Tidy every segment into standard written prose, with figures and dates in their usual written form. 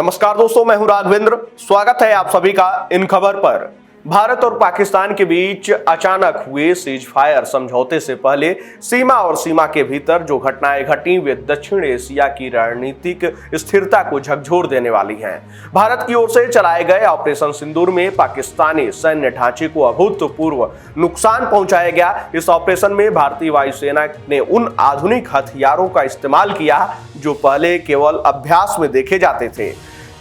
नमस्कार दोस्तों, मैं हूं राघवेंद्र। स्वागत है आप सभी का इन खबर पर। भारत और पाकिस्तान के बीच अचानक हुए सीज फायर समझौते से पहले सीमा और सीमा के भीतर जो घटनाएं घटी वे दक्षिण एशिया की रणनीतिक स्थिरता को झकझोर देने वाली हैं। भारत की ओर से चलाए गए ऑपरेशन सिंदूर में पाकिस्तानी सैन्य ढांचे को अभूतपूर्व नुकसान पहुंचाया गया। इस ऑपरेशन में भारतीय वायुसेना ने उन आधुनिक हथियारों का इस्तेमाल किया जो पहले केवल अभ्यास में देखे जाते थे।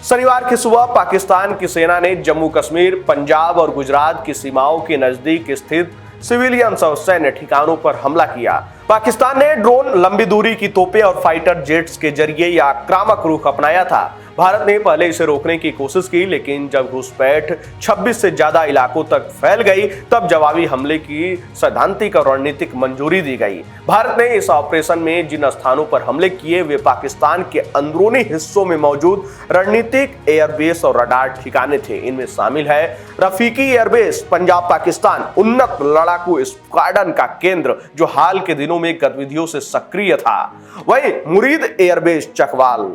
शनिवार की सुबह पाकिस्तान की सेना ने जम्मू कश्मीर, पंजाब और गुजरात की सीमाओं के नजदीक स्थित सिविलियंस और सैन्य ठिकानों पर हमला किया। पाकिस्तान ने ड्रोन, लंबी दूरी की तोपें और फाइटर जेट्स के जरिए यह आक्रामक रुख अपनाया था। भारत ने पहले इसे रोकने की कोशिश की, लेकिन जब घुसपैठ 26 से ज्यादा इलाकों तक फैल गई तब जवाबी हमले की सैद्धांतिक और रणनीतिक मंजूरी दी गई। भारत ने इस ऑपरेशन में जिन स्थानों पर हमले किए वे पाकिस्तान के अंदरूनी हिस्सों में मौजूद रणनीतिक एयरबेस और रडार ठिकाने थे। इनमें शामिल है रफीकी एयरबेस, पंजाब पाकिस्तान उन्नत लड़ाकू स्क्वाड्रन का केंद्र जो हाल के दिनों में गतिविधियों से सक्रिय था। वहीं मुरीद एयरबेस चकवाल,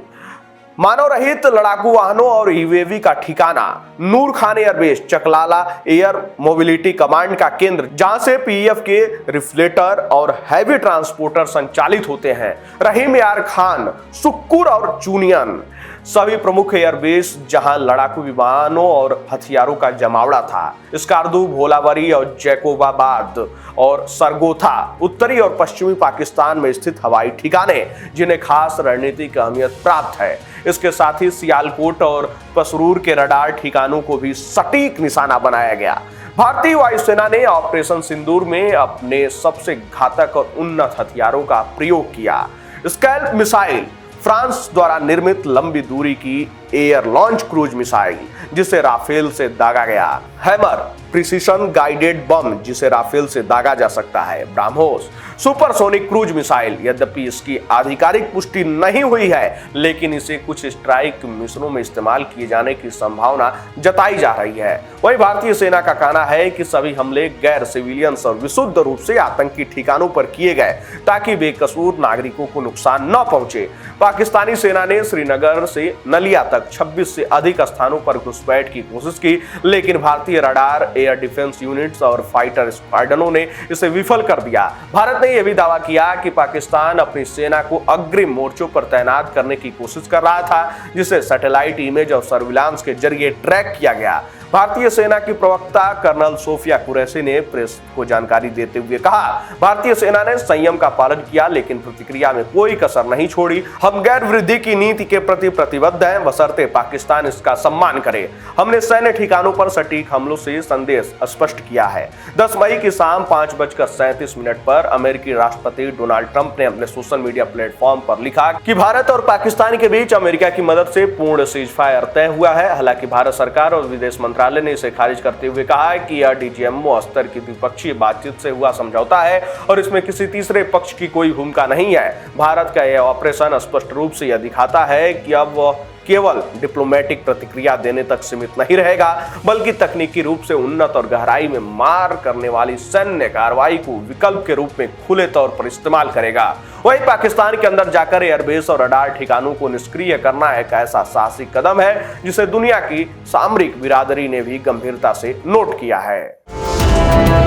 मानव रहित लड़ाकू वाहनों और यूएवी का ठिकाना, Noor Khan airbase Chaklala air mobility command का केंद्र जहां से पीएफ के रिफ्लेटर और हैवी ट्रांसपोर्टर संचालित होते हैं, रहीम यार खान, सुक्कुर और चूनियन सभी प्रमुख एयरबेस जहां लड़ाकू विमानों और हथियारों का जमावड़ा था। स्कार्दू, भोलावरी और जैकोबाबाद और सरगोथा उत्तरी और पश्चिमी पाकिस्तान में स्थित हवाई ठिकाने जिन्हें खास रणनीतिक अहमियत प्राप्त है। इसके साथ ही सियालकोट और पसरूर के रडार ठिकानों को भी सटीक निशाना बनाया गया। भारतीय वायुसेना ने ऑपरेशन सिंदूर में अपने सबसे घातक और उन्नत हथियारों का प्रयोग किया। स्कैल्प मिसाइल, फ्रांस द्वारा निर्मित लंबी दूरी की एयर लॉन्च क्रूज मिसाइल जिसे राफेल से दागा गया, हैमर प्रिसीशन गाइडेड बम जिसे राफेल से दागा जा सकता है, ब्राह्मोस सुपरसोनिक क्रूज मिसाइल। यद्यपि इसकी आधिकारिक पुष्टि नहीं हुई है, लेकिन इसे कुछ स्ट्राइक मिशनों में इस्तेमाल किए जाने की संभावना जताई जा रही है। वहीं भारतीय सेना का कहना है कि सभी हमले गैर सिविलियंस और विशुद्ध रूप से आतंकी ठिकानों पर किए गए ताकि बेकसूर नागरिकों को नुकसान न पहुंचे। पाकिस्तानी सेना ने श्रीनगर से नलिया तक 26 से अधिक स्थानों पर घुसपैठ की कोशिश की, लेकिन भारतीय रडार, एयर डिफेंस यूनिट्स और फाइटर स्क्वाड्रनों ने इसे विफल कर दिया। भारत ने यह भी दावा किया कि पाकिस्तान अपनी सेना को अग्रिम मोर्चों पर तैनात करने की कोशिश कर रहा था, जिसे सैटेलाइट इमेज और सर्विलांस के जरिए ट्रैक किया गया। भारतीय सेना की प्रवक्ता कर्नल सोफिया कुरैशी ने प्रेस को जानकारी देते हुए कहा, भारतीय सेना ने संयम का पालन किया लेकिन प्रतिक्रिया में कोई कसर नहीं छोड़ी। हम गैर वृद्धि की नीति के प्रति प्रतिबद्ध हैं, बशर्ते पाकिस्तान इसका सम्मान करे। हमने सैन्य ठिकानों पर सटीक हमलों से संदेश स्पष्ट किया है। 10 मई की शाम 5:37 पर अमेरिकी राष्ट्रपति डोनाल्ड ट्रंप ने अपने सोशल मीडिया प्लेटफॉर्म पर लिखा कि भारत और पाकिस्तान के बीच अमेरिका की मदद से पूर्ण सीज फायर तय हुआ है। हालांकि भारत सरकार और विदेश मंत्रालय ने इसे खारिज करते हुए कहा है कि यह डीजीएमओ स्तर की द्विपक्षीय बातचीत से हुआ समझौता है और इसमें किसी तीसरे पक्ष की कोई भूमिका नहीं है। भारत का यह ऑपरेशन स्पष्ट रूप से यह दिखाता है कि अब वह केवल डिप्लोमेटिक प्रतिक्रिया देने तक सीमित नहीं रहेगा, बल्कि तकनीकी रूप से उन्नत और गहराई में मार करने वाली सैन्य कार्रवाई को विकल्प के रूप में खुले तौर पर इस्तेमाल करेगा। वहीं पाकिस्तान के अंदर जाकर एयरबेस और रडार ठिकानों को निष्क्रिय करना एक ऐसा साहसिक कदम है जिसे दुनिया की सामरिक बिरादरी ने भी गंभीरता से नोट किया है।